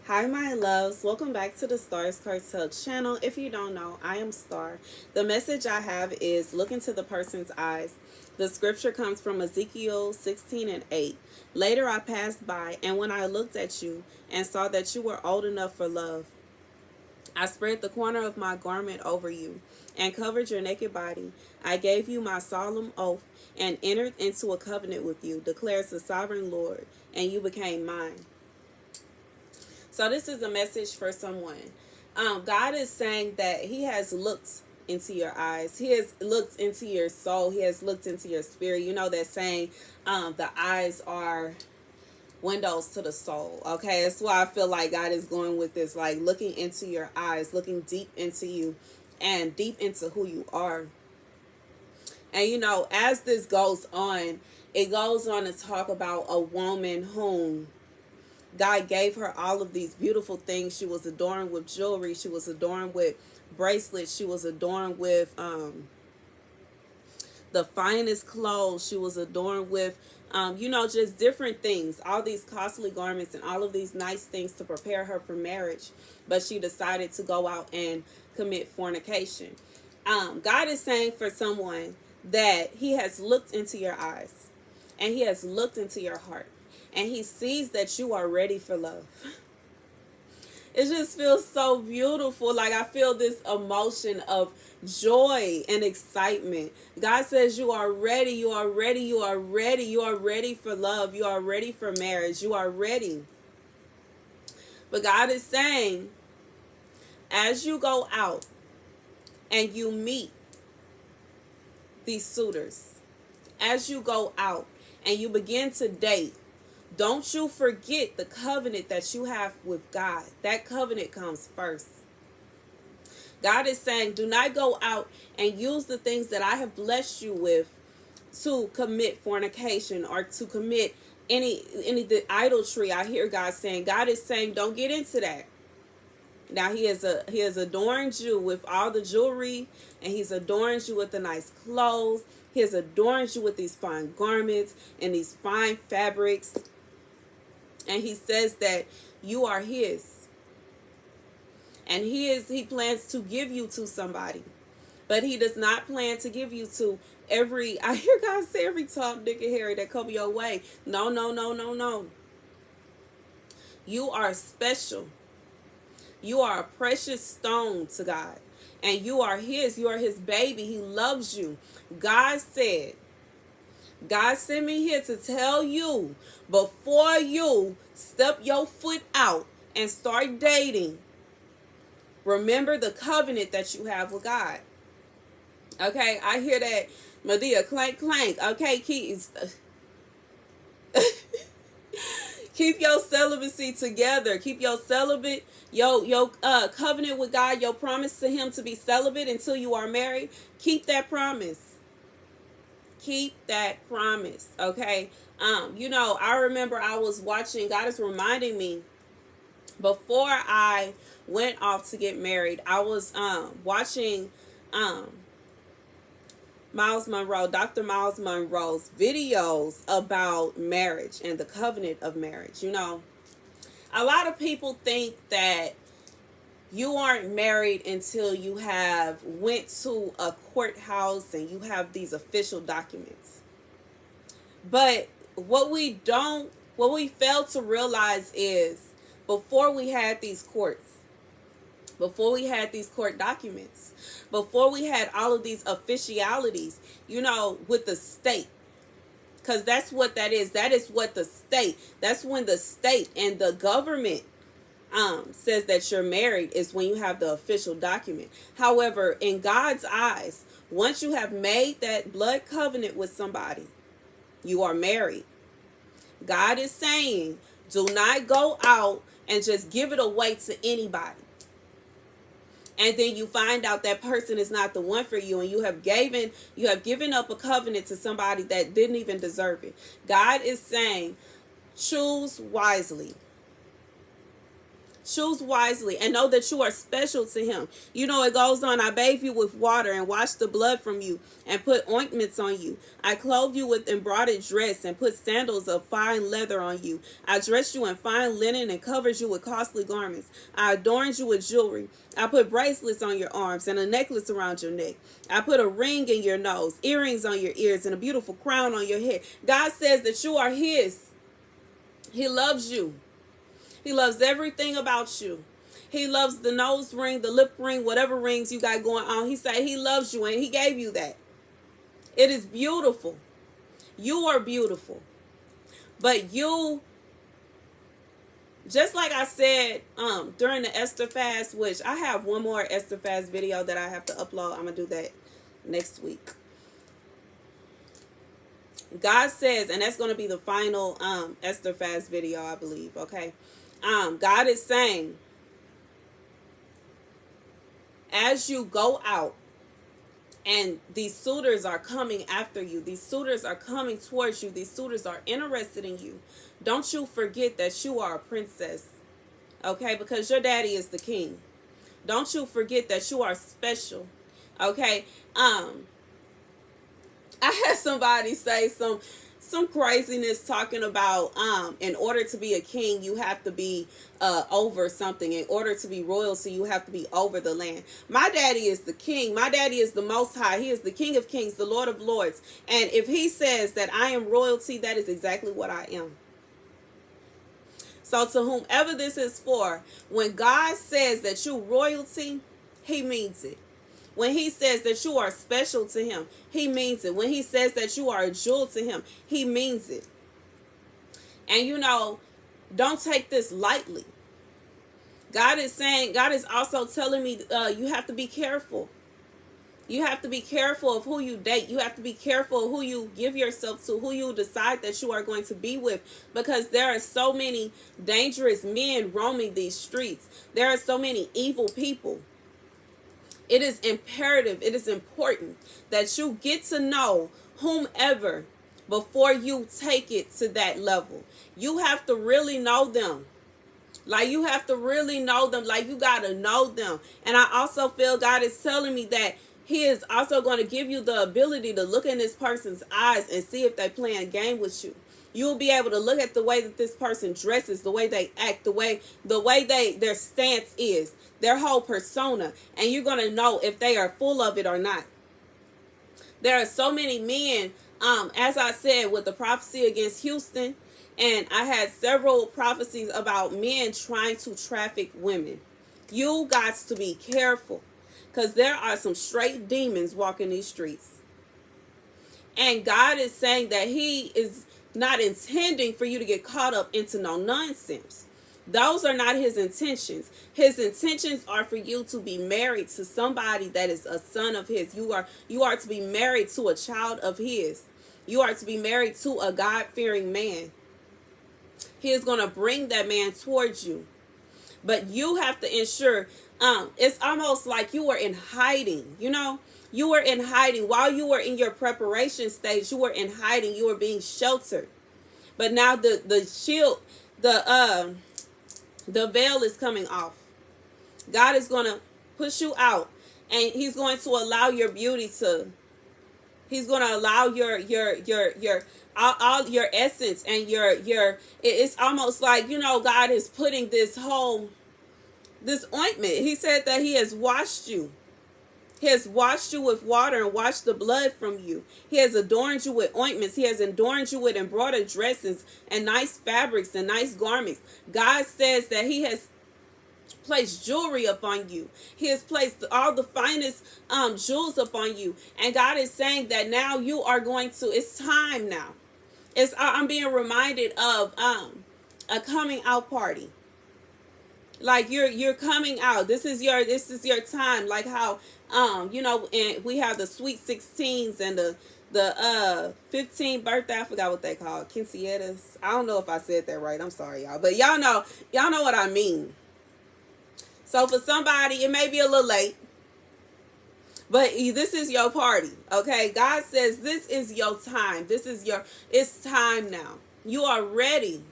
Hi, my loves. Welcome back to the Starscartel channel. If you don't know, I am Star. The message I have is look into the person's eyes. The scripture comes from Ezekiel 16:8. Later I passed by, and when I looked at you and saw that you were old enough for love, I spread the corner of my garment over you and covered your naked body. I gave you my solemn oath and entered into a covenant with you, declares the sovereign Lord, and you became mine. So this is a message for someone. God is saying that He has looked into your eyes. He has looked into your soul. He has looked into your spirit. You know that saying, the eyes are windows to the soul. Okay, that's why I feel like God is going with this, like looking into your eyes, looking deep into you and deep into who you are. And as this goes on, it goes on to talk about a woman whom God gave her all of these beautiful things. She was adorned with jewelry. She was adorned with bracelets. She was adorned with the finest clothes. She was adorned with, just different things, all these costly garments and all of these nice things to prepare her for marriage. But she decided to go out and commit fornication. God is saying for someone that He has looked into your eyes and He has looked into your heart. And He sees that you are ready for love. It just feels so beautiful. Like I feel this emotion of joy and excitement. God says you are ready. You are ready. You are ready. You are ready for love. You are ready for marriage. You are ready. But God is saying, as you go out and you meet these suitors, as you go out and you begin to date, don't you forget the covenant that you have with God. That covenant comes first. God is saying, do not go out and use the things that I have blessed you with to commit fornication or to commit any the idolatry. I hear God saying. God is saying, don't get into that. Now He has adorned you with all the jewelry, and He's adorned you with the nice clothes. He has adorned you with these fine garments and these fine fabrics. And He says that you are His. And He plans to give you to somebody. But He does not plan to give you to I hear God say every Tom, Dick, and Harry that come your way. No, no, no, no, no. You are special. You are a precious stone to God. And you are His. You are His baby. He loves you. God sent me here to tell you, before you step your foot out and start dating, remember the covenant that you have with God. Okay, I hear that. Medea, clank, clank. Okay, keep your celibacy together. Keep your covenant with God, your promise to Him to be celibate until you are married. Keep that promise. Keep that promise. Okay. I remember I was watching, God is reminding me, before I went off to get married, I was watching Dr. Miles Monroe's videos about marriage and the covenant of marriage. A lot of people think that you aren't married until you have went to a courthouse and you have these official documents. But what we fail to realize is, before we had these courts, before we had these court documents, before we had all of these officialities, with the state, because that's what that is. That is what the state, that's when the state and the government says that you're married, is when you have the official document. However, in God's eyes, once you have made that blood covenant with somebody, you are married. God is saying, do not go out and just give it away to anybody. And then you find out that person is not the one for you, and you have given up a covenant to somebody that didn't even deserve it. God is saying, choose wisely. Choose wisely and know that you are special to him. You know, it goes on, I bathe you with water and washed the blood from you and put ointments on you. I clothed you with embroidered dress and put sandals of fine leather on you. I dressed you in fine linen and covered you with costly garments. I adorned you with jewelry. I put bracelets on your arms and a necklace around your neck. I put a ring in your nose, earrings on your ears, and a beautiful crown on your head. God says that you are his. He loves you. He loves everything about you. He loves the nose ring, the lip ring, whatever rings you got going on. He said he loves you and he gave you that. It is beautiful. You are beautiful. But you, just like I said during the Esther fast, which I have one more Esther fast video that I have to upload. I'm going to do that next week. God says, and that's going to be the final Esther fast video, I believe, okay? God is saying, as you go out and these suitors are coming after you, these suitors are coming towards you, these suitors are interested in you, don't you forget that you are a princess, okay? Because your daddy is the king. Don't you forget that you are special, okay? I had somebody say some craziness talking about in order to be a king you have to be over something. In order to be royalty you have to be over the land. My daddy is the king. My daddy is the most high. He is the King of Kings, the Lord of Lords, and if he says that I am royalty, that is exactly what I am. So to whomever this is for, when God says that you royalty, he means it. When he says that you are special to him, he means it. When he says that you are a jewel to him, he means it. And you know, don't take this lightly. God is saying, God is also telling me you have to be careful. You have to be careful of who you date. You have to be careful of who you give yourself to, who you decide that you are going to be with. Because there are so many dangerous men roaming these streets. There are so many evil people. It is imperative, it is important that you get to know whomever before you take it to that level. You have to really know them. Like, you have to really know them. Like, you got to know them. And I also feel God is telling me that he is also going to give you the ability to look in this person's eyes and see if they playing a game with you. You'll be able to look at the way that this person dresses, the way they act, the way their stance is, their whole persona, and you're going to know if they are full of it or not. There are so many men, as I said, with the prophecy against Houston, and I had several prophecies about men trying to traffic women. You got to be careful, because there are some straight demons walking these streets. And God is saying that he is not intending for you to get caught up into no nonsense. Those are not his intentions. His intentions are for you to be married to somebody that is a son of his. You are to be married to a child of his. You are to be married to a God-fearing man. He is going to bring that man towards you. But you have to ensure, it's almost like you were in hiding, you know? You were in hiding. While you were in your preparation stage, you were in hiding. You were being sheltered. But now the shield, the veil is coming off. God is going to push you out. And he's going to allow your beauty to, he's going to allow all your essence and it's almost like, you know, God is putting this ointment. He said that he has washed you. He has washed you with water and washed the blood from you. He has adorned you with ointments. He has adorned you with embroidered dresses and nice fabrics and nice garments. God says that he has placed jewelry upon you. He has placed all the finest jewels upon you. And God is saying that now you are going to, it's time now. I'm being reminded of a coming out party. Like you're coming out. This is your time. Like how you know, and we have the sweet 16s and the 15th birthday. I forgot what they call quinceañeras. I don't know if I said that right. I'm sorry, y'all, but y'all know what I mean. So for somebody, it may be a little late, but this is your party, okay? God says this is your time. It's time now. You are ready.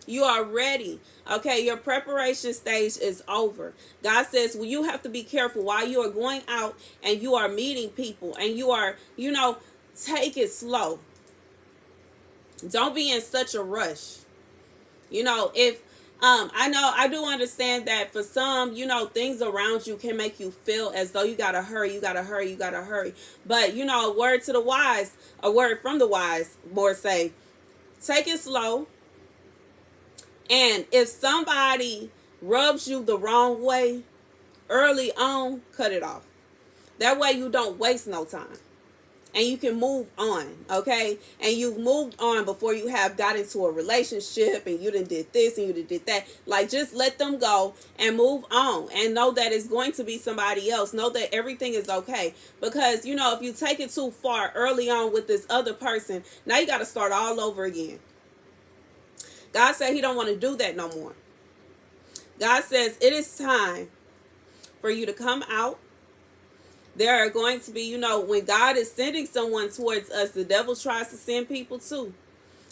You are ready. Okay, your preparation stage is over. God says, well, you have to be careful while you are going out and you are meeting people and you are, take it slow. Don't be in such a rush. If I know, I do understand that for some, things around you can make you feel as though you gotta hurry, you gotta hurry, you gotta hurry. But a word to the wise, a word from the wise, more say, take it slow. And if somebody rubs you the wrong way early on, cut it off. That way you don't waste no time. And you can move on, okay? And you've moved on before you have got into a relationship and you done did this and you done did that. Like, just let them go and move on. And know that it's going to be somebody else. Know that everything is okay. Because, if you take it too far early on with this other person, now you got to start all over again. God said he don't want to do that no more. God says it is time for you to come out. There are going to be, when God is sending someone towards us, the devil tries to send people too.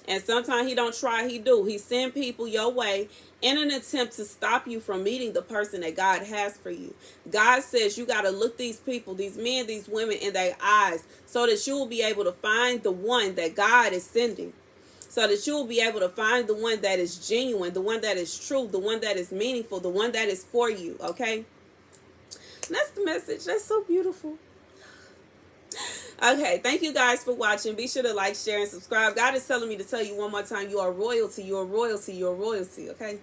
And sometimes he don't try, he do. He send people your way in an attempt to stop you from meeting the person that God has for you. God says you got to look these people, these men, these women in their eyes so that you will be able to find the one that God is sending. So that you will be able to find the one that is genuine, the one that is true, the one that is meaningful, the one that is for you, okay? And that's the message. That's so beautiful. Okay, thank you guys for watching. Be sure to like, share, and subscribe. God is telling me to tell you one more time, you are royalty, you are royalty, you are royalty, okay?